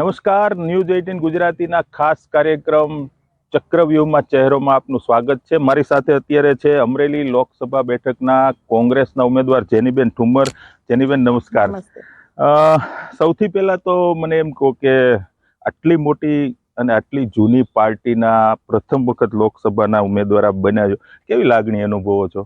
નમસ્કાર, ન્યૂઝ 18 ગુજરાતીના ખાસ કાર્યક્રમ ચક્રવ્યૂહમાં ચહેરોમાં આપનું સ્વાગત છે. મારી સાથે અત્યારે છે અમરેલી લોકસભા બેઠકના કોંગ્રેસના ઉમેદવાર જેનીબેન ઠુમ્મર. જેનીબેન નમસ્કાર. સૌથી પહેલા તો મને એમ કહો કે આટલી મોટી અને આટલી જૂની પાર્ટીના પ્રથમ વખત લોકસભાના ઉમેદવાર આપ બન્યા છો, કેવી લાગણી અનુભવો છો?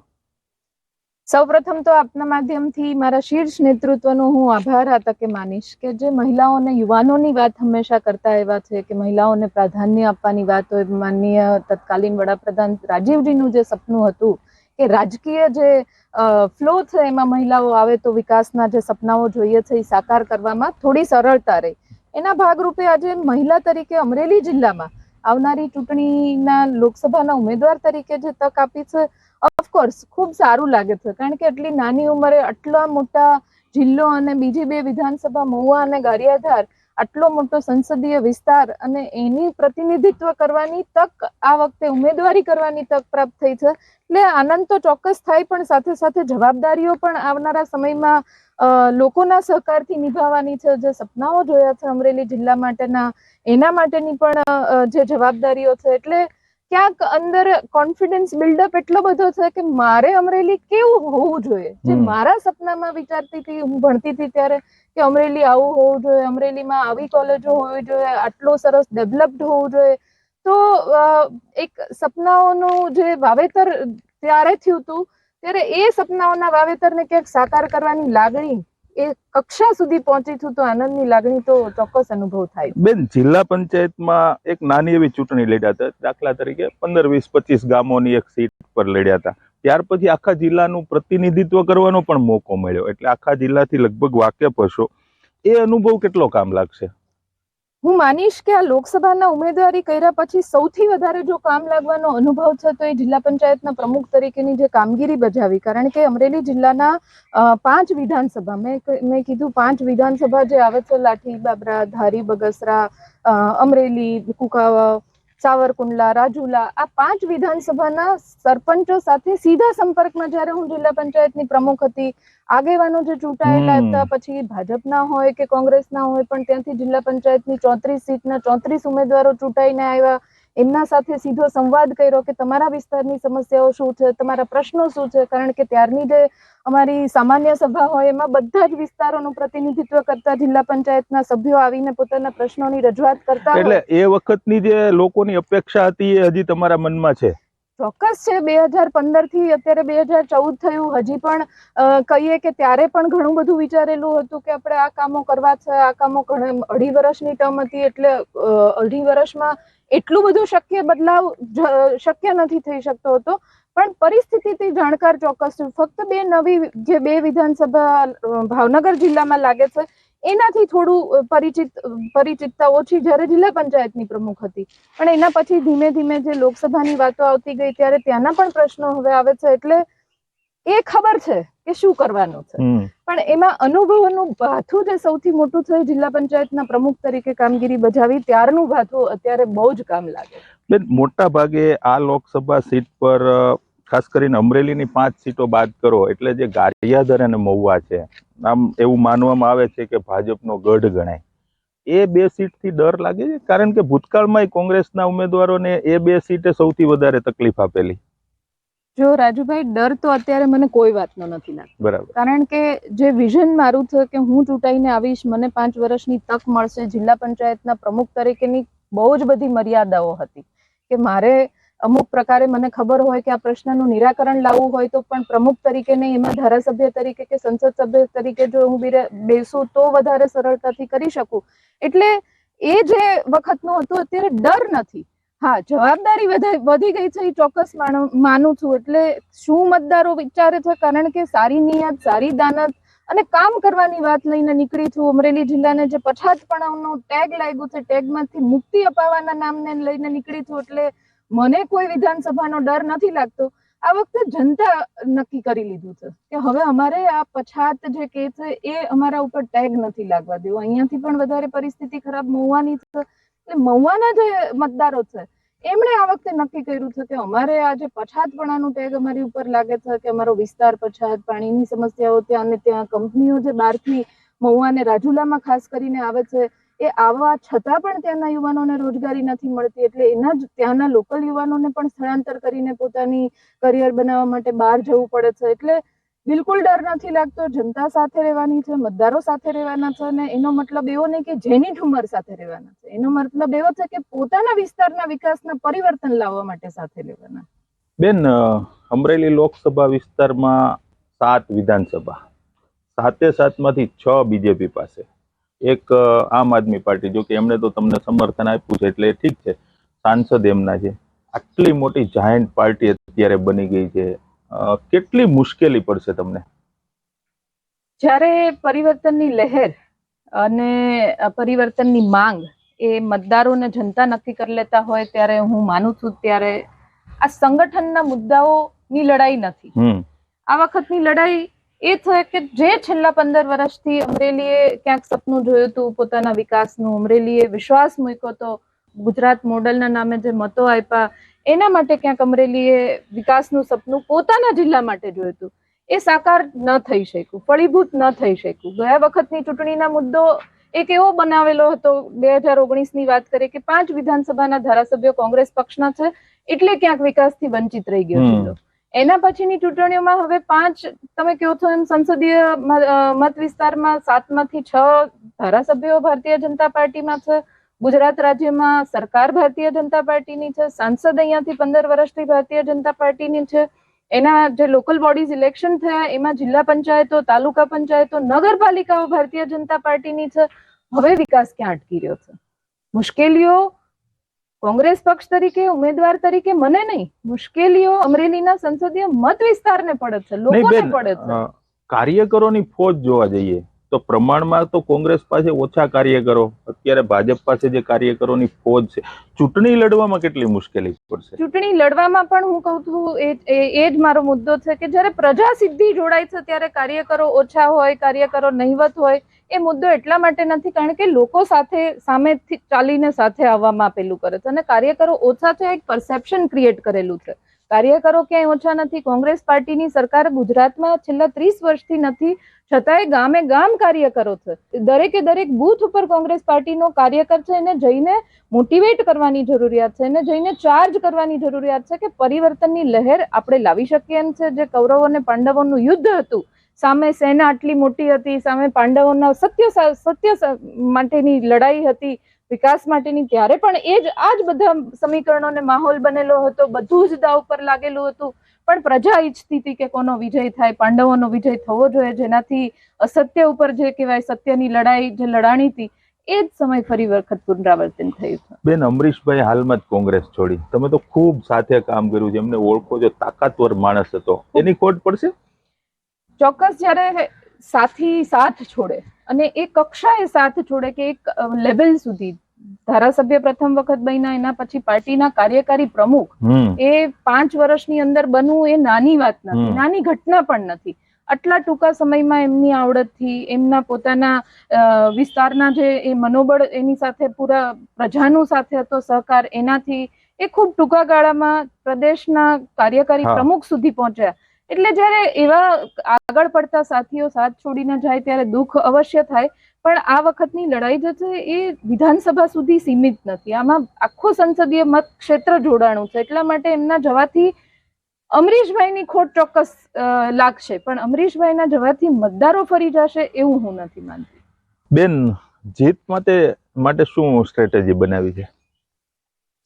સૌપ્રથમ તો આપના માધ્યમથી મારા શીર્ષ નેતૃત્વનો હું આભાર આ તકે માનીશ કે જે મહિલાઓ અને યુવાનોની વાત હંમેશા કરતા એવા છે કે મહિલાઓને પ્રાધાન્ય આપવાની વાત હોય. માનનીય તત્કાલીન વડાપ્રધાન રાજીવજીનું જે સપનું હતું કે રાજકીય જે ફ્લો છે એમાં મહિલાઓ આવે તો વિકાસના જે સપનાઓ જોઈએ છે એ સાકાર કરવામાં થોડી સરળતા રહે. એના ભાગરૂપે આજે મહિલા તરીકે અમરેલી જિલ્લામાં આવનારી ચૂંટણીના લોકસભાના ઉમેદવાર તરીકે જે તક આપી છે, ઓફકોર્સ ખૂબ સારું લાગે છે. કારણ કે આટલી નાની ઉંમરે આટલા મોટા જિલ્લો અને બીજી બે વિધાનસભા મહુવા અને ગારિયાધાર, આટલો મોટો સંસદીય વિસ્તાર અને એની પ્રતિનિધિત્વ કરવાની તક, આ વખતે ઉમેદવારી કરવાની તક પ્રાપ્ત થઈ છે. એટલે આનંદ તો ચોક્કસ થાય, પણ સાથે સાથે જવાબદારીઓ પણ આવનારા સમયમાં લોકોના સહકારથી નિભાવવાની છે. જે સપનાઓ જોયા છે અમરેલી જિલ્લા માટેના, એના માટેની પણ જે જવાબદારીઓ છે. એટલે ક્યાંક અંદર કોન્ફિડન્સ બિલ્ડઅપ એટલો બધો છે કે મારે અમરેલી કેવું હોવું જોઈએ, જે મારા સપનામાં વિચારતી હતી હું ભણતી હતી ત્યારે, કે અમરેલી આવું હોવું જોઈએ, અમરેલીમાં આવી કોલેજો હોવી જોઈએ, આટલો સરસ ડેવલપ્ડ હોવું જોઈએ. તો એક સપનાઓનું જે વાવેતર ત્યારે થયું હતું, ત્યારે એ સપનાઓના વાવેતરને ક્યાંક સાકાર કરવાની લાગણી એ કક્ષા સુધી પહોંચી છું, તો આનંદની લાગણી તો ચોક્કસ અનુભવ થાય. બેન, જિલ્લા પંચાયતમાં એક નાની એવી ચૂંટણી લડ્યા હતા, દાખલા તરીકે 15, 20, 25 ગામોની એક સીટ પર લડ્યા હતા. ત્યાર પછી આખા જિલ્લાનું પ્રતિનિધિત્વ કરવાનો પણ મોકો મળ્યો, એટલે આખા જિલ્લાથી લગભગ વાકેફ હશો. એ અનુભવ કેટલો કામ લાગશે? હું માનીશ કે આ લોકસભાના ઉમેદવારી કર્યા પછી સૌથી વધારે જો કામ લાગવાનો અનુભવ છે તો એ જિલ્લા પંચાયતના પ્રમુખ તરીકેની જે કામગીરી બજાવી. કારણ કે અમરેલી જિલ્લાના 5 વિધાનસભા, મેં કીધું 5 વિધાનસભા જે આવે છે, લાઠી, બાબરા, ધારી, બગસરા, અમરેલી, કુકાવાવ, સાવરકુંડલા, રાજુલા, આ 5 વિધાનસભાના સરપંચો સાથે સીધા સંપર્કમાં જ્યારે હું જિલ્લા પંચાયતની પ્રમુખ હતી, આગેવાનો જે ચૂંટાયેલા હતા, પછી ભાજપના હોય કે કોંગ્રેસના હોય, પણ ત્યાંથી જિલ્લા પંચાયતની 34 સીટના 34 ઉમેદવારો ચૂંટાઈને આવ્યા, એમના સાથે સીધો સંવાદ કર્યો કે તમારા વિસ્તારની સમસ્યાઓ શું છે, તમારા પ્રશ્નો શું છે. કારણ કે ત્યારની જે અમારી સામાન્ય સભા હોય એમાં બધા જ વિસ્તારોનું પ્રતિનિધિત્વ કરતા જિલ્લા પંચાયતના સભ્યો આવીને પોતાના પ્રશ્નોની રજૂઆત કરતા. એટલે એ વખતની જે લોકોની અપેક્ષા હતી એ હજી તમારા મનમાં છે? ચોક્કસ છે. 2015 થી અત્યારે 2014 થયું, હજી પણ કહીએ કે ત્યારે પણ ઘણું બધું વિચારેલું હતું કે આપણે આ કામો કરવા છે, આ કામો 2.5 વર્ષની ટર્મ હતી, એટલે 2.5 વર્ષમાં એટલું બધું બદલાવ શક્ય નથી થઈ શકતો હતો. પણ પરિસ્થિતિથી જાણકાર ચોક્કસ છું. ફક્ત જે બે વિધાનસભા ભાવનગર જિલ્લામાં લાગે છે એનાથી થોડું પરિચિતતા ઓછી જ્યારે જિલ્લા પંચાયતની પ્રમુખ હતી. પણ એના પછી ધીમે ધીમે જે લોકસભાની વાતો આવતી ગઈ ત્યારે ત્યાંના પણ પ્રશ્નો હવે આવે છે. એટલે એ ખબર છે કે શું કરવાનું છે, પણ એમાં અનુભવોનું ભાથું જે સૌથી મોટું છે, જિલ્લા પંચાયતના પ્રમુખ તરીકે કામગીરી બજાવી ત્યારનું ભાથું અત્યારે બહુ જ કામ લાગે. બેન, મોટા ભાગે આ લોકસભા સીટ પર, ખાસ કરીને અમરેલીની 5 સીટો બાદ કરો એટલે જે ગારિયાધાર અને મહુવા છે, આમ એવું માનવામાં આવે છે કે ભાજપનો ગઢ ગણાય. એ 2 સીટથી ડર લાગે છે? કારણ કે ભૂતકાળમાં કોંગ્રેસના ઉમેદવારોને એ 2 સીટે સૌથી વધારે તકલીફ આપેલી. જો રાજુભાઈ, ડર તો અત્યારે મને કોઈ વાતનો નથી લાગતો. બરાબર. કારણ કે જે વિઝન મારું છે કે હું ચૂંટાઈને આવીશ, મને 5 વર્ષની તક મળશે, જિલ્લા પંચાયતના પ્રમુખ તરીકેની બહુ જ બધી મર્યાદાઓ હતી કે મારે અમુક પ્રકારે મને ખબર હોય કે આ પ્રશ્નનું નિરાકરણ લાવવું હોય તો પણ પ્રમુખ તરીકે નહીં, એમાં ધારાસભ્ય તરીકે કે સંસદ સભ્ય તરીકે જો હું બેસું તો વધારે સરળતાથી કરી શકું. એટલે એ જે વખતનું હતું, અત્યારે ડર નથી. હા, જવાબદારી વધી ગઈ છે એ ચોક્કસ માનું છું. એટલે શું મતદારો વિચારે છે, કારણ કે સારી નિયત, સારી દાનત અને કામ કરવાની વાત લઈને નીકળી છું. અમરેલી જિલ્લાને જે પછાતપણાનો ટેગ લાગ્યું છે, ટેગમાંથી મુક્તિ અપાવવાના નામને લઈને નીકળી છું. એટલે મને કોઈ વિધાનસભાનો ડર નથી લાગતો. આ વખતે જનતા નક્કી કરી લીધું છે કે હવે અમારે આ પછાત જે કે છે એ અમારા ઉપર ટેગ નથી લાગવા દેવો. અહીંયાથી પણ વધારે પરિસ્થિતિ ખરાબ મહુવાની છે. એટલે મહુવાના જે મતદારો છે એમણે આ વખતે નક્કી કર્યું છે કે અમારે આ જે પછાતપણાનું ટેગ અમારી ઉપર લાગે છે કે અમારો વિસ્તાર પછાત, પાણીની સમસ્યાઓ ત્યાં ને ત્યાં, કંપનીઓ જે બહારથી મહુવા અને રાજુલામાં ખાસ કરીને આવે છે, એ આવવા છતાં પણ ત્યાંના યુવાનોને રોજગારી નથી મળતી, એટલે એના જ ત્યાંના લોકલ યુવાનોને પણ સ્થળાંતર કરીને પોતાની કરિયર બનાવવા માટે બહાર જવું પડે છે. એટલે બિલકુલ ડર નથી લાગતો. જનતા સાથે રહેવાની છે, મતદારો સાથે રહેવાના છે, અને એનો મતલબ એવો નહીં કે જેની ઠુમર સાથે રહેવાના છે. એનો મતલબ એવો છે કે પોતાના વિસ્તારના વિકાસના પરિવર્તન લાવવા માટે સાથે રહેવાના. બેન, અમરેલી લોકસભા વિસ્તારમાં 7 વિધાનસભા, 7માંથી 6 બીજેપી પાસે, એક આમ આદમી પાર્ટી, જો કે એમણે તો તમને સમર્થન આપ્યું છે એટલે ઠીક છે, સાંસદ એમના છે. આટલી મોટી જાયન્ટ પાર્ટી અત્યારે બની ગઈ છે, કેટલી મુશ્કેલી પડશે તમને? જ્યારે પરિવર્તનની લહેર અને પરિવર્તનની માંગ એ મતદારોને જનતા નક્કી કરી લેતા હોય ત્યારે હું માનું છું ત્યારે આ સંગઠનના મુદ્દાઓની લડાઈ નથી. આ વખતની લડાઈ એ છે કે જે છેલ્લા 15 વર્ષથી અમરેલીએ ક્યાંક સપનું જોયું હતું પોતાના વિકાસનું, અમરેલીએ વિશ્વાસ મૂક્યો હતો, ગુજરાત મોડલના નામે જે મતો આપ્યા એના માટે ક્યાંક અમરેલીએ વિકાસનું સપનું પોતાના જિલ્લા માટે જોયું હતું, એ સાકાર ન થઈ શક્યું, ફળીભૂત ન થઈ શક્યું. ગયા વખતની ચૂંટણીના મુદ્દો એક એવો બનાવેલો હતો, 2019ની વાત કરીએ કે 5 વિધાનસભાના ધારાસભ્યો કોંગ્રેસ પક્ષના છે એટલે ક્યાંક વિકાસથી વંચિત રહી ગયો જિલ્લો. એના પછીની ચૂંટણીઓમાં હવે 5 તમે કહો છો એમ સંસદીય મત વિસ્તારમાં 7માંથી 6 ધારાસભ્યો ભારતીય જનતા પાર્ટીમાં છે. ગુજરાત રાજ્યમાં સરકાર ભારતીય જનતા પાર્ટીની છે, સાંસદ અહીંયાથી 15 વર્ષથી ભારતીય જનતા પાર્ટીની છે. એના જે લોકલ બોડીઝ ઇલેક્શન થયા એમાં જિલ્લા પંચાયતો, તાલુકા પંચાયતો, નગરપાલિકાઓ ભારતીય જનતા પાર્ટીની છે. હવે વિકાસ ક્યાં અટકી રહ્યો છે? મુશ્કેલીઓ કોંગ્રેસ પક્ષ તરીકે, ઉમેદવાર તરીકે મને નહીં, મુશ્કેલીઓ અમરેલીના સંસદીય મત વિસ્તારને પડે છે, લોકોને પડે છે. કાર્યકરોની ફોજ જોવા જઈએ તો પ્રમાણમાં તો કોંગ્રેસ પાસે ઓછા કાર્યકરો, અત્યારે ભાજપ પાસે જે કાર્યકરોની ફોજ છે, ચૂંટણી લડવામાં કેટલી મુશ્કેલી પડશે? ચૂંટણી લડવામાં પણ હું કહું છું એ જ મારો મુદ્દો છે કે જ્યારે પ્રજા સિદ્ધિ જોડાય છે ત્યારે કાર્યકરો ઓછા હોય, કાર્યકરો નહિવત હોય. એ મુદ્દો એટલા માટે નથી કારણ કે લોકો સાથે સામેથી ચાલીને સાથે આવવામાં પેલું કરે છે, અને કાર્યકરો ઓછા છે એક પરસેપ્શન ક્રિએટ કરેલું છે. કાર્યકરો ક્યાંય ઓછા નથી. કોંગ્રેસ પાર્ટીની સરકાર ગુજરાતમાં છેલ્લા 30 વર્ષથી નથી, છતાંય ગામે ગામ કાર્યકરો છે. દરેક બૂથ ઉપર કોંગ્રેસ પાર્ટીનો કાર્યકર છે, એને જઈને મોટિવેટ કરવાની જરૂરિયાત છે, એને જઈને ચાર્જ કરવાની જરૂરિયાત છે કે પરિવર્તનની લહેર આપણે લાવી શકીએ એમ છે. જે કૌરવો અને પાંડવોનું યુદ્ધ હતું, સામે સેના આટલી મોટી હતી, સામે પાંડવોના સત્ય માટેની લડાઈ હતી, વિકાસ માટેની, ત્યારે પણ આ જ બધા સમીકરણોને માહોલ બનેલો હતો, બધું જ દાવ પર લાગેલું હતું. પણ પ્રજા ઈચ્છતી હતી કે કોનો વિજય થાય, પાંડવોનો વિજય થવો જોઈએ, જેનાથી અસત્ય ઉપર જે કહેવાય સત્યની લડાઈ જે લડાણી હતી એ જ સમય ફરી વખત પુનરાવર્તન થયું છે. બેન, અમરીશભાઈ હાલમાં જ કોંગ્રેસ છોડી, તમે તો ખૂબ સાથે કામ કર્યું છે, એમને ઓળખો છો, તાકાતવર માણસ હતો, એની ખોટ પડશે? ચોક્કસ. જ્યારે સાથી સાથ છોડે અને એ કક્ષાએ સાથ છોડે કે એક લેવલ સુધી ધારાસભ્ય પ્રથમ વખત બન્યા, એના પછી પાર્ટીના કાર્યકારી પ્રમુખ, એ 5 વર્ષની અંદર બનવું એ નાની વાત નથી, નાની ઘટના પણ નથી. આટલા ટૂંકા સમયમાં એમની આવડતથી, એમના પોતાના વિસ્તારના જે એ મનોબળ, એની સાથે પૂરા પ્રજાનું સાથે હતો સહકાર, એનાથી એ ખૂબ ટૂંકા ગાળામાં પ્રદેશના કાર્યકારી પ્રમુખ સુધી પહોંચ્યા. એટલે જ્યારે એવા આગળ પડતા સાથીઓ સાથ છોડીને જાય ત્યારે દુઃખ અવશ્ય થાય. પણ આ વખતની લડાઈ જે છે એ વિધાનસભા સુધી સીમિત નથી, આમાં આખું સંસદીય મત ક્ષેત્ર જોડાણું છે. એટલા માટે એમના જવાથી અમરીશભાઈની ખોટ ચોક્કસ લાગશે, પણ અમરીશભાઈના જવાથી મતદારો ફરી જશે એવું હું નથી માનતી. બેન, જીત માટે શું સ્ટ્રેટેજી બનાવી છે?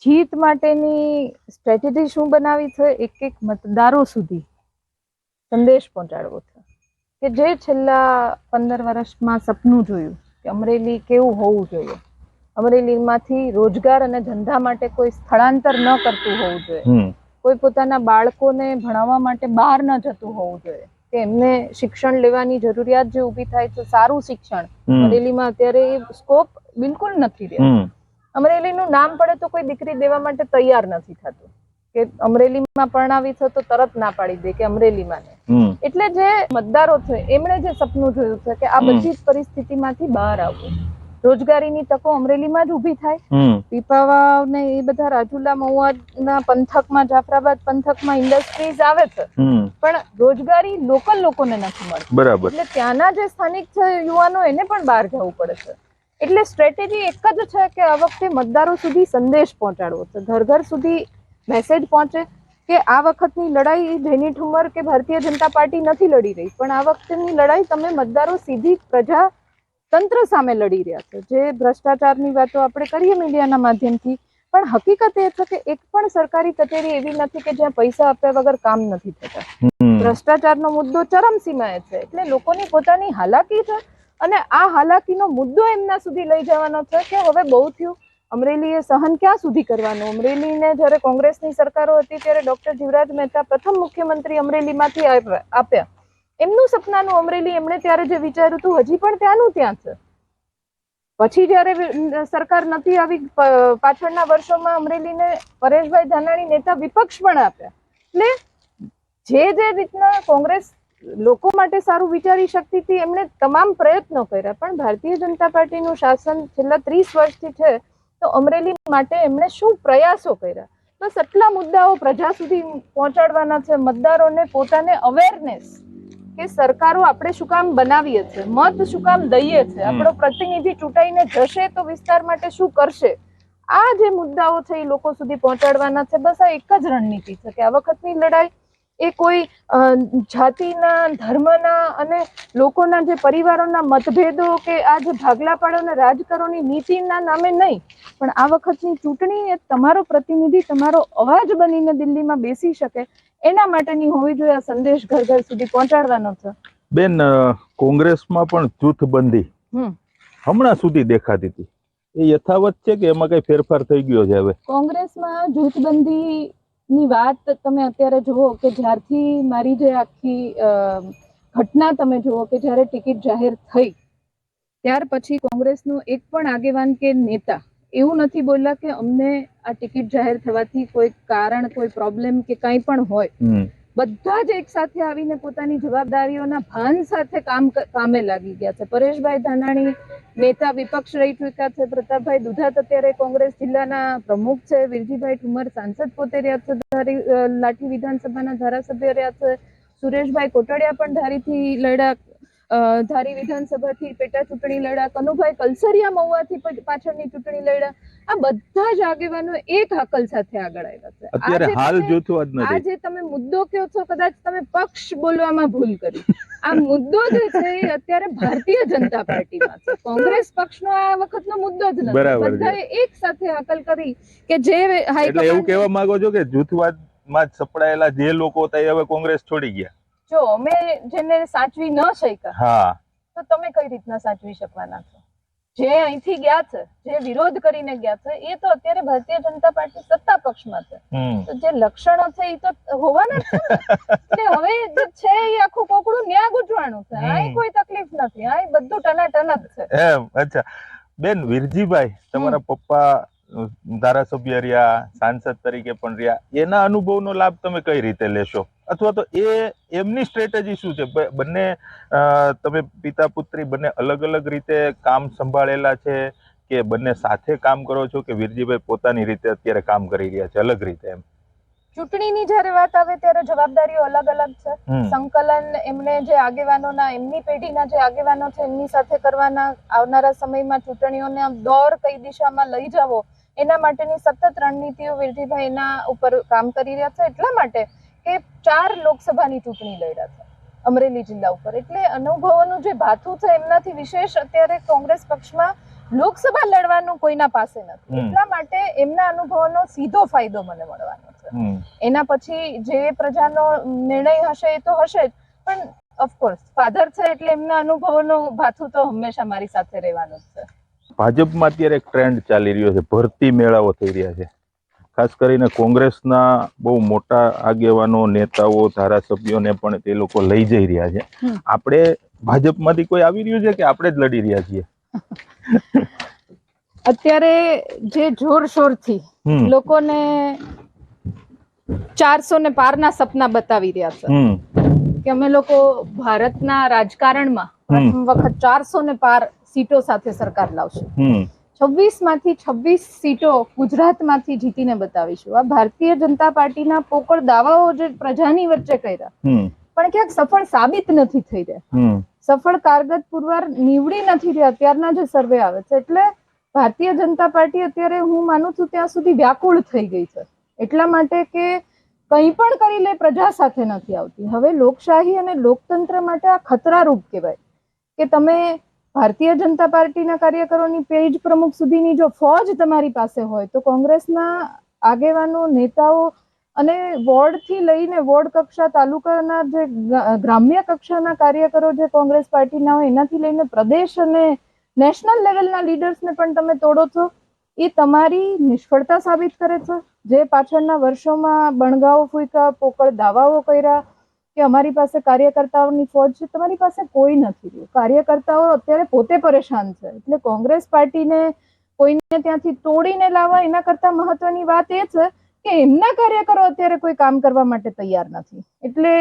જીત માટેની સ્ટ્રેટેજી શું બનાવી છે? એક મતદારો સુધી સંદેશ પહોંચાડવો છે કે જે છેલ્લા 15 વર્ષમાં સપનું જોયું કે અમરેલી કેવું હોવું જોઈએ, અમરેલીમાંથી રોજગાર અને ધંધા માટે કોઈ સ્થળાંતર ન કરતું હોવું જોઈએ, કોઈ પોતાના બાળકોને ભણાવવા માટે બહાર ન જતું હોવું જોઈએ, કે એમને શિક્ષણ લેવાની જરૂરિયાત જે ઊભી થાય છે, સારું શિક્ષણ અમરેલીમાં અત્યારે એ સ્કોપ બિલકુલ નથી રહ્યો. અમરેલીનું નામ પડે તો કોઈ દીકરી દેવા માટે તૈયાર નથી થતું કે અમરેલીમાં પરણાવી છે તો તરત ના પાડી દે કે અમરેલીમાં નહીં. એટલે જે મતદારો છે એમણે જે સપનું જોયું છે કે આ બધી જ પરિસ્થિતિમાંથી બહાર આવવું, રોજગારીની તકો અમરેલીમાં જ ઊભી થાય. પીપાવાવ ને એ બધા રાજુલા મહુવાના પંથકમાં, જાફરાબાદ પંથકમાં ઇન્ડસ્ટ્રીઝ આવે છે, પણ રોજગારી લોકલ લોકોને નથી મળતી. બરાબર. એટલે ત્યાંના જે સ્થાનિક છે યુવાનો, એને પણ બહાર જવું પડે છે. એટલે સ્ટ્રેટેજી એક જ છે કે આ વખતે મતદારો સુધી સંદેશ પહોંચાડવો છે, ઘર ઘર સુધી મેસેજ પહોંચે કે આ વખતની લડાઈ જેની ઠુમર કે ભારતીય જનતા પાર્ટી નથી લડી રહી, પણ આ વખતની લડાઈ તમે મતદારો સીધી પ્રજા તંત્ર સામે લડી રહ્યા છે. જે ભ્રષ્ટાચારની વાતો આપણે કરીએ મીડિયાના માધ્યમથી, પણ હકીકત એ છે કે એક પણ સરકારી કચેરી એવી નથી કે જ્યાં પૈસા આપ્યા વગર કામ નથી થતા. ભ્રષ્ટાચારનો મુદ્દો ચરમસીમાએ છે, એટલે લોકોની પોતાની હાલાકી છે અને આ હાલાકીનો મુદ્દો એમના સુધી લઈ જવાનો છે કે હવે બહુ થયું, અમરેલીએ સહન ક્યાં સુધી કરવાનું. અમરેલીને જ્યારે કોંગ્રેસની સરકારો હતી ત્યારે ડોક્ટર જીવરાજ મહેતા પ્રથમ મુખ્યમંત્રી અમરેલીમાંથી આપ્યા. એમનું સપનાનું અમરેલી એમણે ત્યારે જે વિચાર્યું હતું હજી પણ ત્યાંનું ત્યાં છે. પછી જ્યારે સરકાર નથી આવી, પાછળના વર્ષોમાં અમરેલીને પરેશભાઈ ધાનાણી નેતા વિપક્ષ પણ આપ્યા. એટલે જે રીતના કોંગ્રેસ લોકો માટે સારું વિચારી શકતી હતી એમણે તમામ પ્રયત્નો કર્યા, પણ ભારતીય જનતા પાર્ટીનું શાસન છેલ્લા 30 વર્ષથી છે તો અમરેલી માટે એમણે શું પ્રયાસો કર્યા, બસ આટલા મુદ્દાઓ પ્રજા સુધી પહોંચાડવાના છે. મતદારોને પોતાને અવેરનેસ કે સરકારો આપણે શું કામ બનાવીએ છીએ, મત શું કામ દઈએ છીએ, આપણો પ્રતિનિધિ ચૂંટાઈને જશે તો વિસ્તાર માટે શું કરશે, આ જે મુદ્દાઓ છે એ લોકો સુધી પહોંચાડવાના છે. બસ આ એક જ રણનીતિ છે કે આ વખતની લડાઈ એ કોઈ જાતિના, ધર્મના અને લોકોના જે પરિવારોના મતભેદો કે આ જે ભાગલા પાડોને રાજકારણની નીતિના નામે નહીં, પણ આ વખતની ચૂંટણી એ તમારો પ્રતિનિધિ તમારો અવાજ બનીને દિલ્હીમાં બેસી શકે એના માટેની હોવી જોઈએ. આ સંદેશ ઘર ઘર સુધી પહોંચાડવાનો છે. બેન, કોંગ્રેસમાં પણ જૂથબંધી હમણાં સુધી દેખાતી હતી, એ યથાવત છે કે એમાં કઈ ફેરફાર થઈ ગયો છે? હવે કોંગ્રેસમાં જૂથબંધી ની વાત તમે અત્યારે જુઓ કે જ્યારથી મારી જે આખી ઘટના તમે જુઓ કે જ્યારે ટિકિટ જાહેર થઈ ત્યાર પછી કોંગ્રેસનું એક પણ આગેવાન કે નેતા એવું નથી બોલ્યા કે અમને આ ટિકિટ જાહેર થવાથી કોઈ કારણ, કોઈ પ્રોબ્લેમ કે કંઈ પણ હોય. બધા જ એક સાથે આવીને પોતાની જવાબદારીઓના ભાન સાથે કામે લાગી ગયા છે. પરેશભાઈ ધાનાણી નેતા વિપક્ષ રહી ચૂક્યા છે, પ્રતાપભાઈ દુધાત અત્યારે કોંગ્રેસ જિલ્લાના પ્રમુખ છે, વિરજીભાઈ ઠુમર સાંસદ પોતે રહ્યા છે, લાઠી વિધાનસભાના ધારાસભ્ય રહ્યા છે, સુરેશભાઈ કોટડિયા પણ ધારીથી લડ્યા, ધારી વિધાનસભાથી પેટા ચૂંટણી લડ્યા, કનુભાઈ કલસરિયા મહુવાથી પાછળની ચૂંટણી લડ્યા. આ બધા જ આગેવાનો એક હાકલ સાથે આગળ આવ્યા છે. અત્યારે હાલ જૂથવાદ નથી. આજે તમે મુદ્દો કહો છો, કદાચ તમે પક્ષ બોલવામાં ભૂલ કરી. આ મુદ્દો જે છે એ અત્યારે ભારતીય જનતા પાર્ટીમાં છે, કોંગ્રેસ પક્ષનો આ વખતનો મુદ્દો જ નથી. બધાએ એક સાથે હાકલ કરી કે જે એટલે એવું કહેવા માંગો છો કે જૂથવાદમાં જ સપડાયેલા જે લોકો હતા એ હવે કોંગ્રેસ છોડી ગયા? જો અમે જેને સાચવી ન શક્યા તો તમે કઈ રીતના સાચવી શકવાના છો? જે અહીંથી ગયા છે, જે વિરોધ કરીને ગયા છે, એ તો અત્યારે ભારતીય જનતા પાર્ટી સત્તા પક્ષમાં છે, તો જે લક્ષણો છે એ તો હોવાના જ છે. એટલે હવે જે છે એ આખું કોકડું ન્યા ગુજવાનું છે, અહીં કોઈ તકલીફ નથી, અહીં બધું ટનાટન જ છે. અચ્છા બેન, વિરજીભાઈ તમારા પપ્પા ધારાસભ્ય રહ્યા, સાંસદ તરીકે પણ રહ્યા, એના અનુભવનો લાભ તમે કઈ રીતે લેશો, અથવા તો એમની સ્ટ્રેટેજી શું છે? બંને તમે પિતા પુત્રી બંને અલગ અલગ રીતે કામ સંભાળેલા છે કે બંને સાથે કામ કરો છો, કે વિરજીભાઈ પોતાની રીતે અત્યારે કામ કરી રહ્યા છે અલગ રીતે? એમ ચૂંટણીની જ્યારે વાત આવે ત્યારે જવાબદારીઓ અલગ અલગ છે. સંકલન એમને જે આગેવાનોના, એમની પેઢીના જે આગેવાનો છે એમની સાથે કરવાના, આવનારા સમયમાં ચૂંટણીઓને દોર કઈ દિશામાં લઈ જવો એના માટેની સતત રણનીતિઓ વિરજીભાઈ એના ઉપર કામ કરી રહ્યા છે. એટલા માટે કે 4 લોકસભાની ચૂંટણી લડ્યા છે અમરેલી જિલ્લા ઉપર, એટલે અનુભવોનું જે ભાથું છે એમનાથી વિશેષ અત્યારે કોંગ્રેસ પક્ષમાં લોકસભા લડવાનું કોઈના પાસે નથી. એટલા માટે એમના અનુભવોનો સીધો ફાયદો મને મળવાનો છે. એના પછી જે પ્રજાનો નિર્ણય હશે એ તો હશે જ, પણ ઓફકોર્સ ફાધર છે એટલે એમના અનુભવોનો ભાથું તો હંમેશા મારી સાથે રહેવાનું જ છે. ભાજપમાં અત્યારે એક ટ્રેન્ડ ચાલી રહ્યો છે, ભરતી મેળાઓ થઈ રહ્યા છે. ખાસ કરીને કોંગ્રેસના બહુ મોટા આગેવાનો, નેતાઓ, ધારાસભ્યોને પણ તે લોકો લઈ જઈ રહ્યા છે. આપણે ભાજપમાંથી કોઈ આવી રહ્યું છે કે આપણે જ લડી રહ્યા છીએ? અત્યારે જે જોરશોરથી લોકોને 400 ને પારના સપના બતાવી રહ્યા છે કે અમે લોકો ભારતના રાજકારણમાં પ્રથમ વખત 400 ને પાર સીટો સાથે સરકાર લાવશું, 26 માંથી 26 સીટો ગુજરાતમાંથી જીતીને બતાવીશું. આ ભારતીય જનતા પાર્ટીના પોકળ દાવાઓ જે પ્રજાની વચ્ચે કર્યા પણ ક્યાંક સફળ સાબિત નથી થઈ રહ્યા. સફળ કારગત પુરવાર નીવડી નથી રહ્યા અત્યારના જે સર્વે આવે છે. એટલે ભારતીય જનતા પાર્ટી અત્યારે હું માનું છું ત્યાં સુધી વ્યાકુળ થઈ ગઈ છે, એટલા માટે કે કંઈ પણ કરી લે પ્રજા સાથે નથી આવતી. હવે લોકશાહી અને લોકતંત્ર માટે આ ખતરારૂપ કહેવાય કે તમે ભારતીય જનતા પાર્ટીના કાર્યકરોની પેજ પ્રમુખ સુધીની જો ફોજ તમારી પાસે હોય તો કોંગ્રેસના આગેવાનો, નેતાઓ અને વોર્ડથી લઈને વોર્ડ કક્ષા, તાલુકાના જે ગ્રામ્ય કક્ષાના કાર્યકરો જે કોંગ્રેસ પાર્ટીના હોય એનાથી લઈને પ્રદેશ અને નેશનલ લેવલના લીડર્સને પણ તમે તોડો છો. એ તમારી નિષ્ફળતા સાબિત કરે છે. જે પાછળના વર્ષોમાં બણગાઓ ફૂંક્યા, પોકળ દાવાઓ કર્યા કે અમારી પાસે કાર્યકર્તાઓની ફોજ છે, તમારી પાસે કોઈ નથી રહ્યું. કાર્યકર્તાઓ અત્યારે પોતે પરેશાન છે. એટલે કોંગ્રેસ પાર્ટીને કોઈને ત્યાંથી તોડીને લાવવા એના કરતા મહત્વની વાત એ છે કે એમના કાર્યકરો અત્યારે કોઈ કામ કરવા માટે તૈયાર નથી. એટલે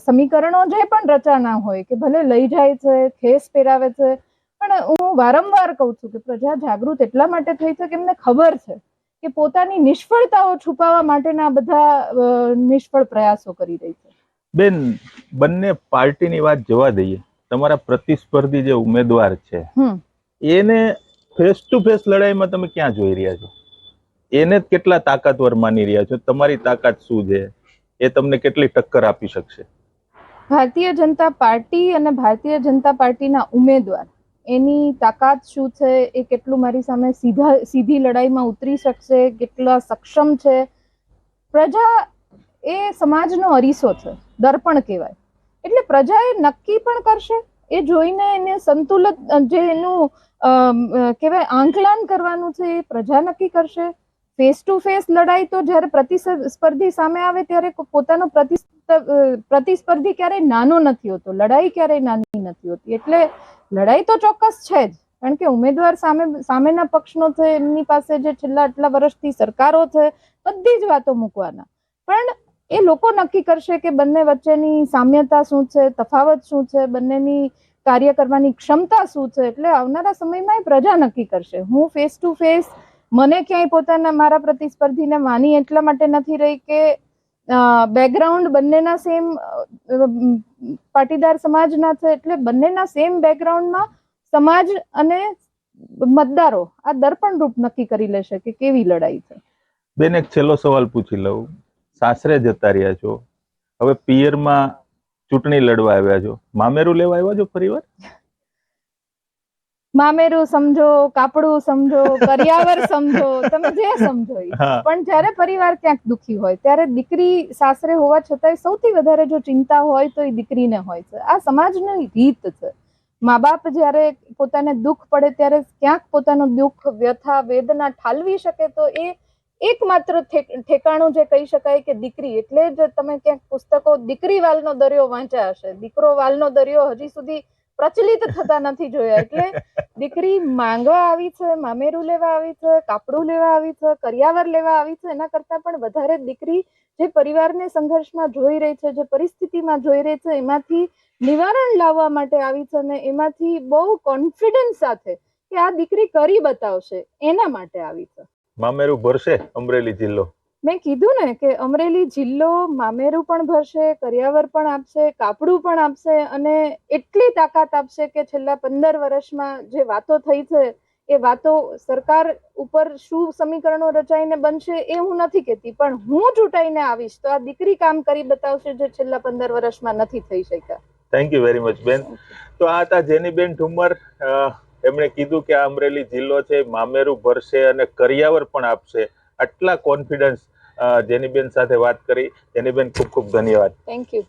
સમીકરણો જે પણ રચાના હોય કે ભલે લઈ જાય છે, ખેસ પહેરાવે છે, પણ હું વારંવાર કહું છું કે પ્રજા જાગૃત એટલા માટે થઈ છે કે એમને ખબર છે કે પોતાની નિષ્ફળતાઓ છુપાવવા માટેના બધા નિષ્ફળ પ્રયાસો કરી રહી છે. બેન, બંને પાર્ટીની વાત જવા દઈએ, તમારા પ્રતિસ્પર્ધી જે ઉમેદવાર છે એને ફેસ ટુ ફેસ લડાઈમાં તમે ક્યાં જોઈ રહ્યા છો? એને કેટલા તાકાતવર માની રહ્યા છો? તમારી તાકાત શું છે? એ તમને કેટલી ટક્કર આપી શકશે? ભારતીય જનતા પાર્ટી અને ભારતીય જનતા પાર્ટીના ઉમેદવાર એની તાકાત શું છે, એ કેટલું મારી સામે સીધી લડાઈમાં ઉતરી શકશે, કેટલા સક્ષમ છે. પ્રજા એ સમાજનો અરીસો છે, દર્પણ કહેવાય. એટલે પ્રજા એ નક્કી પણ કરશે. એ જોઈને એને સંતુલિત જે એનું કહેવાય આંકલન કરવાનું છે એ પ્રજા નક્કી કરશે. ફેસ ટુ ફેસ લડાઈ તો જ્યારે પ્રતિસ્પર્ધી સામે આવે ત્યારે પોતાનો પ્રતિસ્પર્ધી ક્યારેય નાનો નથી હોતો, લડાઈ ક્યારેય નાની નથી હોતી. એટલે લડાઈ તો ચોક્કસ છે જ, કારણ કે ઉમેદવાર સામેના પક્ષનો છે, એમની પાસે જે છેલ્લા આટલા વર્ષથી સરકારો છે, બધી જ વાતો મૂકવાના. પણ એ લોકો નક્કી કરશે કે બંને વચ્ચેની સામ્યતા શું છે, તફાવત શું છે, બંનેની કાર્ય કરવાની ક્ષમતા શું છે. એટલે આવનારા સમયમાં એ પ્રજા નક્કી કરશે. હું ફેસ ટુ ફેસ મને ક્યાંય પોતાના મારા પ્રતિસ્પર્ધીને માની એટલા માટે નથી રહી કે બેકગ્રાઉન્ડ બંનેના સેમ પાટીદાર સમાજના છે. એટલે બંનેના સેમ બેકગ્રાઉન્ડમાં સમાજ અને મતદારો આ દર્પણ રૂપ નક્કી કરી લેશે કે કેવી લડાઈ છે. બેન, એક છેલ્લો સવાલ પૂછી લઉં. સાસરે જતા રહ્યા છો, હવે પિયરમાં ચૂંટણી લડવા આવ્યા છો, મામેરું લેવા આવ્યા છો ફરીવાર? મામેરું સમજો, કાપડું સમજો, કરિયાવર સમજો, તમે જે સમજો. પણ જ્યારે પરિવાર ક્યાંક દુખી હોય ત્યારે દીકરી સાસરે હોવા છતાંય સૌથી વધારે જો ચિંતા હોય તો એ દીકરીને હોય છે. આ સમાજની રીત છે. મા બાપ જ્યારે પોતાને દુઃખ પડે ત્યારે ક્યાંક પોતાનું દુઃખ, વ્યથા, વેદના ઠાલવી શકે તો એ એકમાત્ર ઠેકાણું જે કહી શકાય કે દીકરી. એટલે જ તમે ક્યાંક પુસ્તકો દીકરી વાલનો દરિયો વાંચ્યા હશે. દીકરો વાલનો દરિયો હજી સુધી પ્રચલિત થતા નથી જોયા. એટલે દીકરી માંગવા આવી છે, મામેરું લેવા આવી છે, કાપડું લેવા આવી છે, કરિયાવર લેવા આવી છે. એના કરતા પણ વધારે દીકરી જે પરિવારને સંઘર્ષમાં જોઈ રહી છે, જે પરિસ્થિતિમાં જોઈ રહી છે, એમાંથી નિવારણ લાવવા માટે આવી છે અને એમાંથી બહુ કોન્ફિડન્સ સાથે કે આ દીકરી કરી બતાવશે એના માટે આવી છે. મામેરું ભરશે અમરેલી જિલ્લો? મેં કીધું ને કે અમરેલી જિલ્લો મામેરું પણ ભરશે, કરિયાવર પણ આપશે, કાપડું પણ આપશે અને એટલી તાકાત આપશે કે છેલ્લા 15 વર્ષમાં જે વાતો થઈ છે એ વાતો સરકાર ઉપર શું સમીકરણો રચાઈને બનશે એ હું નથી કહેતી, પણ હું ચૂંટાઈને આવીશ તો આ દીકરી કામ કરી બતાવશે જે છેલ્લા 15 વર્ષમાં નથી થઈ શક્યા. થેન્ક યુ વેરી મચ બેન. તો આ હતા જેનીબેન ઠુમ્મર. એમણે કીધું કે આ અમરેલી જિલ્લો છે, મામેરું ભરશે અને કરિયાવર પણ આપશે. આટલા કોન્ફિડન્સ જેનીબેન સાથે વાત કરી. જેનીબેન, ખૂબ ખૂબ ધન્યવાદ. Thank you.